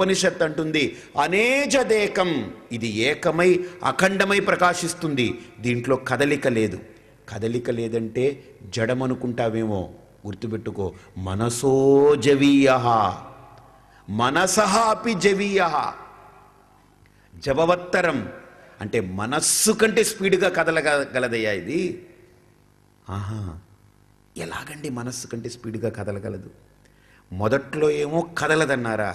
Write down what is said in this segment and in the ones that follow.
ఉపనిషత్ అంటుంది అనేజదేకం, ఇది ఏకమై అఖండమై ప్రకాశిస్తుంది, దీంట్లో కదలిక లేదు. కదలిక లేదంటే జడమనుకుంటావేమో, గుర్తుపెట్టుకో, మనసో జవీయ, మనసః అపి జవీయ. జవవత్తరం అంటే మనస్సు కంటే స్పీడ్గా కదలగలదయ్యా ఇది. ఆహా, ఎలాగండి మనస్సు కంటే స్పీడ్గా కదలగలదు? మొదట్లో ఏమో కదలదన్నారా,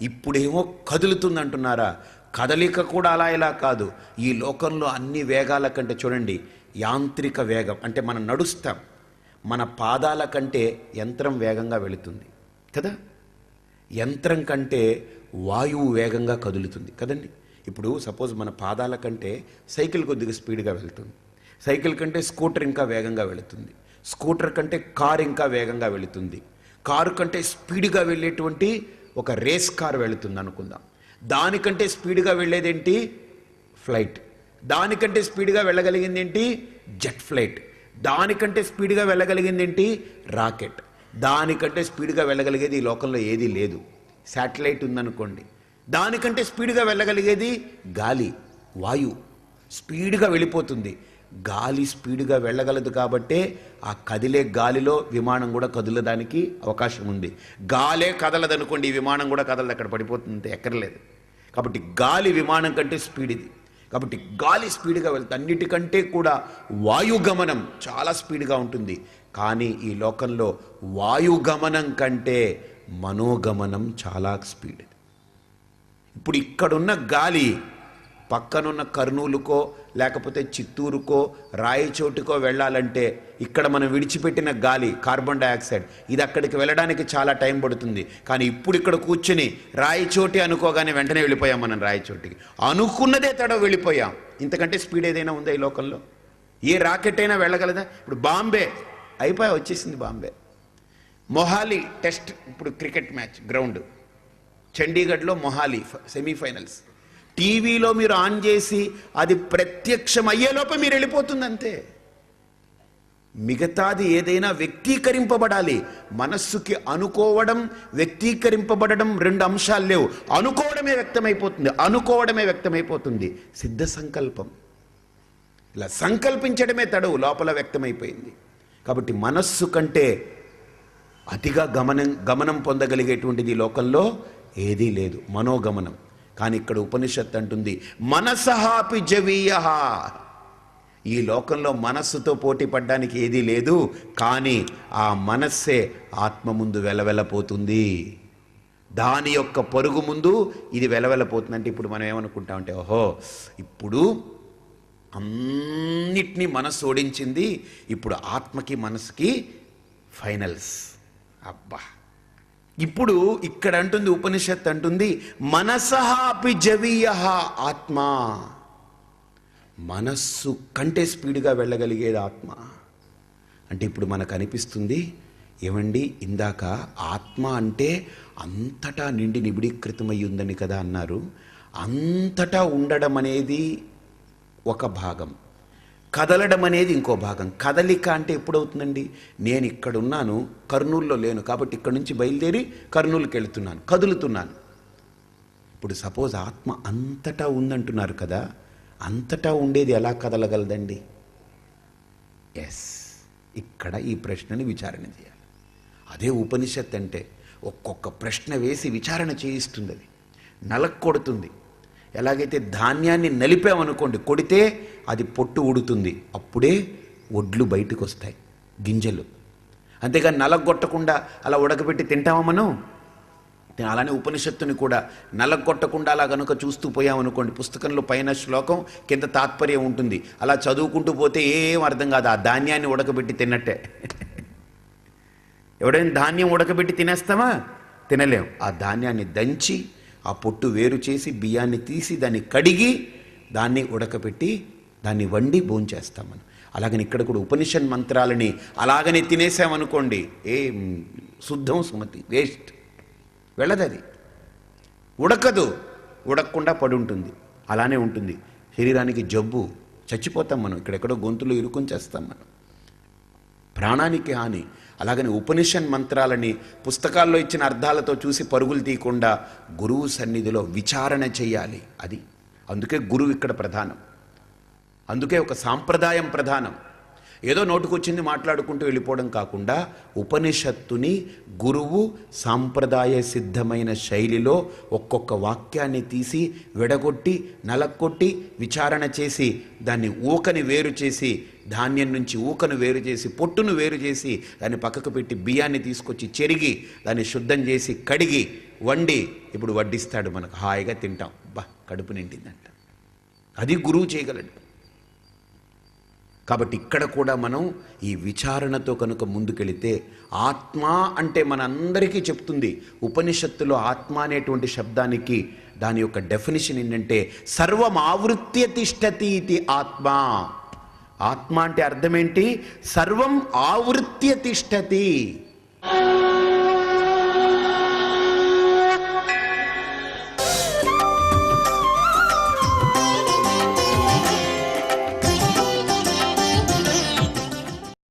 ఇప్పుడేమో కదులుతుందంటున్నారా? కదలిక కూడా అలా ఇలా కాదు. ఈ లోకంలో అన్ని వేగాల కంటే చూడండి, యాంత్రిక వేగం అంటే మనం నడుస్తాం, మన పాదాల కంటే యంత్రం వేగంగా వెళుతుంది కదా. యంత్రం కంటే వాయువు వేగంగా కదులుతుంది కదండి. ఇప్పుడు సపోజ్ మన పాదాల కంటే సైకిల్ కొద్దిగా స్పీడ్గా వెళుతుంది, సైకిల్ కంటే స్కూటర్ ఇంకా వేగంగా వెళుతుంది, స్కూటర్ కంటే కారు ఇంకా వేగంగా వెళుతుంది, కారు కంటే స్పీడ్గా వెళ్ళేటువంటి ఒక రేస్ కారు వెళుతుంది అనుకుందాం. దానికంటే స్పీడ్గా వెళ్ళేదేంటి? ఫ్లైట్. దానికంటే స్పీడ్గా వెళ్ళగలిగింది ఏంటి? Jet flight. దానికంటే స్పీడ్గా వెళ్ళగలిగింది ఏంటి? రాకెట్. దానికంటే స్పీడ్గా వెళ్ళగలిగేది ఈ లోకంలో ఏదీ లేదు. శాటిలైట్ ఉందనుకోండి, దానికంటే స్పీడ్గా వెళ్ళగలిగేది గాలి, వాయు స్పీడ్గా వెళ్ళిపోతుంది. గాలి స్పీడ్గా వెళ్ళగలదు కాబట్టే ఆ కదిలే గాలిలో విమానం కూడా కదలడానికి అవకాశం ఉంది. గాలే కదలదనుకోండి, ఈ విమానం కూడా కదలదు, అక్కడ పడిపోతుంది, ఎక్కర్లేదు. కాబట్టి గాలి విమానం కంటే స్పీడ్ ఇది. కాబట్టి గాలి స్పీడ్గా వెళ్తుంది. అన్నిటికంటే కూడా వాయుగమనం చాలా స్పీడ్గా ఉంటుంది. కానీ ఈ లోకంలో వాయుగమనం కంటే మనోగమనం చాలా స్పీడ్. ఇప్పుడు ఇక్కడున్న గాలి పక్కనున్న కర్నూలుకో లేకపోతే చిత్తూరుకో రాయచోటుకో వెళ్ళాలంటే ఇక్కడ మనం విడిచిపెట్టిన గాలి కార్బన్ డైఆక్సైడ్ ఇది అక్కడికి వెళ్ళడానికి చాలా టైం పడుతుంది. కానీ ఇప్పుడు ఇక్కడ కూర్చుని రాయచోటి అనుకోగానే వెంటనే వెళ్ళిపోయాం. మనం రాయచోటికి అనుకున్నదే తడవ వెళ్ళిపోయాం. ఇంతకంటే స్పీడ్ ఏదైనా ఉందా ఈ లోకంలో? ఏ రాకెట్ అయినా వెళ్ళగలదా? ఇప్పుడు బాంబే అయిపోయా, వచ్చేసింది బాంబే. మొహాలీ టెస్ట్, ఇప్పుడు క్రికెట్ మ్యాచ్ గ్రౌండ్ చండీగఢ్లో మొహాలీ సెమీఫైనల్స్. టీవీలో మీరు ఆన్ చేసి అది ప్రత్యక్షం అయ్యేలోపే మీరు వెళ్ళిపోతుంది అంతే. మిగతాది ఏదైనా వ్యక్తీకరింపబడాలి. మనస్సుకి అనుకోవడం వ్యక్తీకరింపబడడం రెండు అంశాలు లేవు. అనుకోవడమే వ్యక్తమైపోతుంది. సిద్ధ సంకల్పం, ఇలా సంకల్పించడమే తడవు, లోపల వ్యక్తమైపోయింది. కాబట్టి మనస్సు కంటే అతిగా గమనం పొందగలిగేటువంటిది ఈ లోకంలో ఏదీ లేదు, మనోగమనం. కానీ ఇక్కడ ఉపనిషత్తు అంటుంది మనసహాపి జవీయ. ఈ లోకంలో మనస్సుతో పోటీ పడ్డానికి ఏదీ లేదు. కానీ ఆ మనస్సే ఆత్మ ముందు వెలవెలపోతుంది. దాని యొక్క పరుగు ముందు ఇది వెలవెలపోతుంది. అంటే ఇప్పుడు మనం ఏమనుకుంటామంటే, ఓహో ఇప్పుడు అన్నిటినీ మనస్సు ఓడించింది, ఇప్పుడు ఆత్మకి మనసుకి ఫైనల్స్. అబ్బా, ఇప్పుడు ఇక్కడ అంటుంది ఉపనిషత్ అంటుంది మనసహాపి జవీయ. ఆత్మ మనస్సు కంటే స్పీడ్గా వెళ్ళగలిగేది ఆత్మ. అంటే ఇప్పుడు మనకు అనిపిస్తుంది, ఏమండి ఇందాక ఆత్మ అంటే అంతటా నిండి నిబిడీకృతమై ఉందని కదా అన్నారు. అంతటా ఉండడం అనేది ఒక భాగం, కదలడం అనేది ఇంకో భాగం. కదలిక అంటే ఎప్పుడవుతుందండి? నేను ఇక్కడ ఉన్నాను, కర్నూలులో లేను, కాబట్టి ఇక్కడ నుంచి బయలుదేరి కర్నూలుకి వెళుతున్నాను, కదులుతున్నాను. ఇప్పుడు సపోజ్ ఆత్మ అంతటా ఉందంటున్నారు కదా, అంతటా ఉండేది ఎలా కదలగలదండి? ఎస్, ఇక్కడ ఈ ప్రశ్నని విచారణ చేయాలి. అదే ఉపనిషత్ అంటే ఒక్కొక్క ప్రశ్న వేసి విచారణ చేయిస్తుంది. అది నలకు కొడుతుంది. ఎలాగైతే ధాన్యాన్ని నలిపామనుకోండి, కొడితే అది పొట్టు ఉడుతుంది, అప్పుడే ఒడ్లు బయటకు వస్తాయి, గింజలు. అంతేగాని నలగొట్టకుండా అలా ఉడకబెట్టి తింటామా మనం? అలానే ఉపనిషత్తుని కూడా నలగొట్టకుండా అలా కనుక చూస్తూ పోయామనుకోండి, పుస్తకంలో పైన శ్లోకం కింద తాత్పర్యం ఉంటుంది, అలా చదువుకుంటూ పోతే ఏం అర్థం కాదు. ఆ ధాన్యాన్ని ఉడకబెట్టి తిన్నట్టే. ఎవడైనా ధాన్యం ఉడకబెట్టి తినేస్తామా? తినలేం. ఆ ధాన్యాన్ని దంచి ఆ పొట్టు వేరు చేసి బియ్యాన్ని తీసి దాన్ని కడిగి దాన్ని ఉడకబెట్టి దాన్ని వండి భోంచేస్తాం మనం. అలాగని ఇక్కడ కూడా ఉపనిషత్ మంత్రాలని అలాగనే తినేసామనుకోండి, శుద్ధం సుమతి, వేస్ట్, వెళ్ళదు. అది ఉడకదు, ఉడకకుండా పడి ఉంటుంది. అలానే ఉంటుంది శరీరానికి జబ్బు, చచ్చిపోతాం మనం. ఇక్కడెక్కడో గొంతులో ఇరుకుని చేస్తాం మనం. ప్రాణానికి హాని. అలాగని ఉపనిషత్ మంత్రాలని పుస్తకాల్లో ఇచ్చిన అర్థాలతో చూసి పరుగులు తీయకుండా గురువు సన్నిధిలో విచారణ చేయాలి. అది అందుకే గురువు ఇక్కడ ప్రధానం. అందుకే ఒక సాంప్రదాయం ప్రధానం. ఏదో నోటుకొచ్చింది మాట్లాడుకుంటూ వెళ్ళిపోవడం కాకుండా ఉపనిషత్తుని గురువు సాంప్రదాయ సిద్ధమైన శైలిలో ఒక్కొక్క వాక్యాన్ని తీసి విడగొట్టి నలక్కొట్టి విచారణ చేసి దాన్ని ఊకని వేరు చేసి, ధాన్యం నుంచి ఊకను వేరు చేసి, పొట్టును వేరు చేసి దాన్ని పక్కకు పెట్టి బియ్యాన్ని తీసుకొచ్చి చెరిగి దాన్ని శుద్ధం చేసి కడిగి వండి ఇప్పుడు వడ్డిస్తాడు. మనకు హాయిగా తింటాం, బా కడుపు నిండిందంట. అది గురువు చేయగలడు. కాబట్టి ఇక్కడ కూడా మనం ఈ విచారణతో కనుక ముందుకెళితే, ఆత్మ అంటే మనందరికీ చెప్తుంది ఉపనిషత్తులో. ఆత్మ అనేటువంటి శబ్దానికి దాని యొక్క డెఫినిషన్ ఏంటంటే సర్వం ఆవృత్య తిష్టతి ఇది ఆత్మ. ఆత్మ అంటే అర్థం ఏంటి? సర్వం ఆవృత్య తిష్టతి.